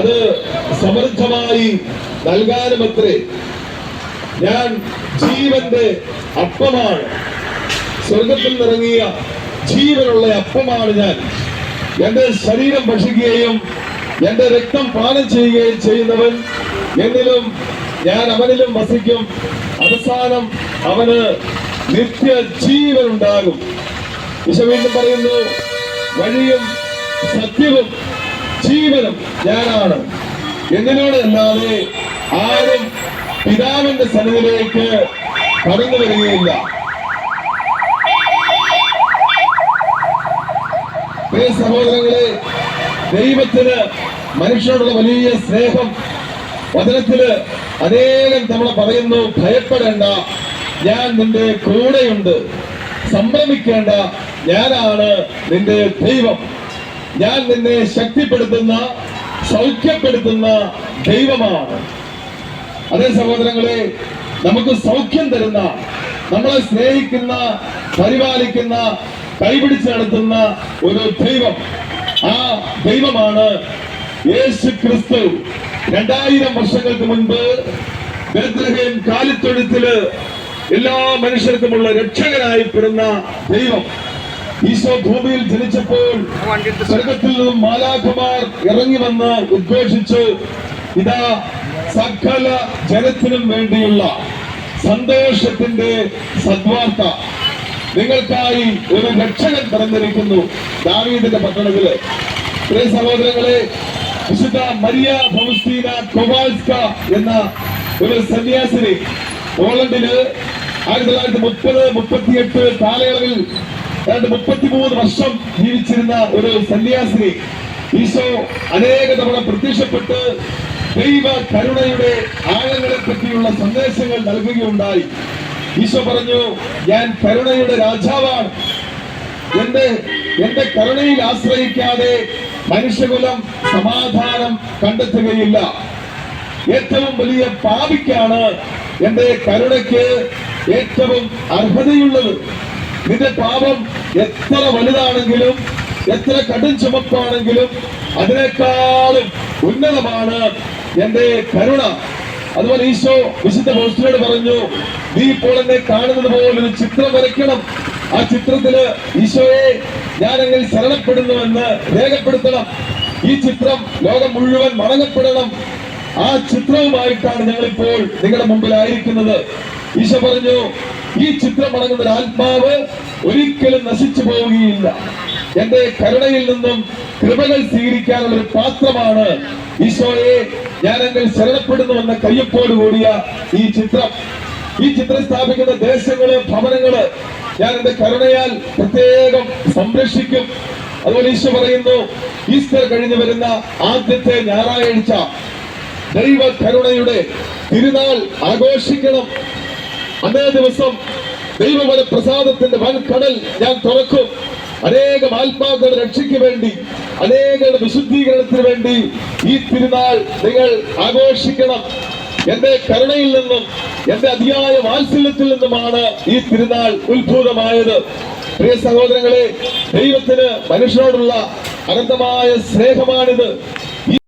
അത് സമൃദ്ധമായി നൽകാനുമത്രേ. ഞാൻ ജീവന്റെ അപ്പമാണ്, സ്വർഗത്തിൽ നിറങ്ങിയ ജീവനുള്ള അപ്പമാണ് ഞാൻ. എന്റെ ശരീരം ഭക്ഷിക്കുകയും എന്റെ രക്തം പാനം ചെയ്യുകയും ചെയ്യുന്നവൻ എന്നിലും ഞാൻ അവനിലും വസിക്കും. അവസാനം അവന് നിത്യജീവൻ ഉണ്ടാകും. ഈശോ വീണ്ടും പറയുന്നു, വഴിയും സത്യവും ജീവനും ഞാനാണ്. എന്നിലൂടെ അല്ലാതെ ആരും പിതാവിന്റെ സന്നിധിയിലേക്ക് കടന്നു വരികയില്ല. പ്രിയ സഹോദരങ്ങളെ, ദൈവത്തിന് മനുഷ്യനോടുള്ള വലിയ സ്നേഹം വചനത്തില് അനേകം തവണ പറയുന്നു. ഭയപ്പെടേണ്ട, ഞാൻ നിന്റെ കൂടെയുണ്ട്. സംഭ്രമിക്കേണ്ട, ഞാനാണ് നിന്റെ ദൈവം. ഞാൻ നിന്നെ ശക്തിപ്പെടുത്തുന്ന, സൗഖ്യപ്പെടുത്തുന്ന ദൈവമാണ്. അതേ സഹോദരങ്ങളെ, നമുക്ക് സൗഖ്യം തരുന്ന, നമ്മളെ സ്നേഹിക്കുന്ന, പരിപാലിക്കുന്ന, കൈപിടിച്ച് നടത്തുന്ന ഒരു ദൈവം. ആ ദൈവമാണ് യേശു ക്രിസ്തു. 2000 വർഷങ്ങൾക്ക് മുൻപ് ബേത്ലഹേം കാലിത്തൊഴുത്തില് എല്ലാ മനുഷ്യർക്കുമുള്ള രക്ഷകനായി പിറന്ന ദൈവം. ഈശോ ഭൂമിയിൽ ജനിച്ചപ്പോൾ സ്വർഗത്തിൽ നിന്നും മാലാഖമാർ ഇറങ്ങി വന്ന് ഉദ്ഘോഷിച്ചു, ഇതാ സകല ജനത്തിനും വേണ്ടിയുള്ള സന്തോഷത്തിന്റെ സദ്വാർത്ത, നിങ്ങൾക്കായി ഒരു രക്ഷകൻ പിറന്നിരിക്കുന്നു ദാവീദിന്റെ പട്ടണത്തില്. പ്രിയ സഹോദരങ്ങളെ, വിശുദ്ധ മരിയ ഫൗസ്റ്റീന കൊവാൾസ്ക എന്ന ഒരു സന്യാസിനി പോളണ്ടില് 1930-38 കാലയളവിൽ 33 വർഷം ജീവിച്ചിരുന്ന ഒരു സന്യാസിനി. ഈശോ അനേക തവണ പ്രത്യക്ഷപ്പെട്ട് ദൈവ കരുണയുടെ ആഴങ്ങളെ പറ്റിയുള്ള സന്ദേശങ്ങൾ നൽകുകയുണ്ടായി. ഈശോ പറഞ്ഞു, ഞാൻ കരുണയുടെ രാജാവാണ്. എന്റെ കരുണയിൽ ആശ്രയിക്കാതെ മനുഷ്യകുലം സമാധാനം കണ്ടെത്തുകയില്ല. ഏറ്റവും വലിയ പാപിക്കാണ് എന്റെ കരുണയ്ക്ക് ഏറ്റവും അർഹതയുള്ളത്. നിന്റെ പാപം എത്ര വലുതാണെങ്കിലും എത്ര കടും ചുമപ്പാണെങ്കിലും അതിനേക്കാളും ഉന്നതമാണ് എന്റെ കരുണ. അതുപോലെ ഈശോ വിശുദ്ധ പൗലോസിനോട് പറഞ്ഞു, നീ ഇപ്പോൾ എന്നെ കാണുന്നത് പോലെ ഒരു ചിത്രം വരയ്ക്കണം. ആ ചിത്രത്തില് ഈശോയെ ഞാൻ അങ്ങനെ ശരണപ്പെടുന്നുവെന്ന് രേഖപ്പെടുത്തണം. ഈ ചിത്രം ലോകം മുഴുവൻ വണങ്ങപ്പെടണം. ആ ചിത്രവുമായിട്ടാണ് ഞങ്ങളിപ്പോൾ നിങ്ങളുടെ മുമ്പിലായിരിക്കുന്നത്. ഈശോ പറഞ്ഞു, ഈ ചിത്രം വണങ്ങുന്ന ഒരു ആത്മാവ് ഒരിക്കലും നശിച്ചു പോവുകയില്ല. എന്റെ കരുണയിൽ നിന്നും കൃപകൾ സ്വീകരിക്കാനുള്ള ഒരു പാത്രമാണ് ഈശോയെ ഞാൻ അങ്ങനെ ശരണപ്പെടുന്നുവെന്ന കയ്യൊപ്പോട് കൂടിയ ഈ ചിത്രം. ഈ ചിത്രം സ്ഥാപിക്കുന്ന ദേശങ്ങള്, ഭവനങ്ങള് ഞാൻ എന്റെ കരുണയാൽ പ്രത്യേകം സംരക്ഷിക്കും. അതുപോലെ ഈശോ പറയുന്നു, ഈസ്റ്റർ കഴിഞ്ഞു വരുന്ന ആദ്യത്തെ ഞായറാഴ്ച ദൈവ കരുണയുടെ തിരുനാൾ ആഘോഷിക്കണം. അന്നേ ദിവസം ദൈവവര പ്രസാദത്തിന്റെ വൻകടൽ ഞാൻ തുറക്കും. അനേകം ആത്മാക്കളുടെ രക്ഷയ്ക്ക് വേണ്ടി, അനേകരുടെ വിശുദ്ധീകരണത്തിന് വേണ്ടി ഈ തിരുനാൾ നിങ്ങൾ ആഘോഷിക്കണം. എന്റെ കരുണയിൽ നിന്നും എന്റെ അതിയായ വാത്സല്യത്തിൽ നിന്നുമാണ് ഈ തിരുനാൾ ഉത്ഭൂതമായത്. പ്രിയ സഹോദരങ്ങളെ, ദൈവത്തിന് മനുഷ്യനോടുള്ള അനന്തമായ സ്നേഹമാണിത്.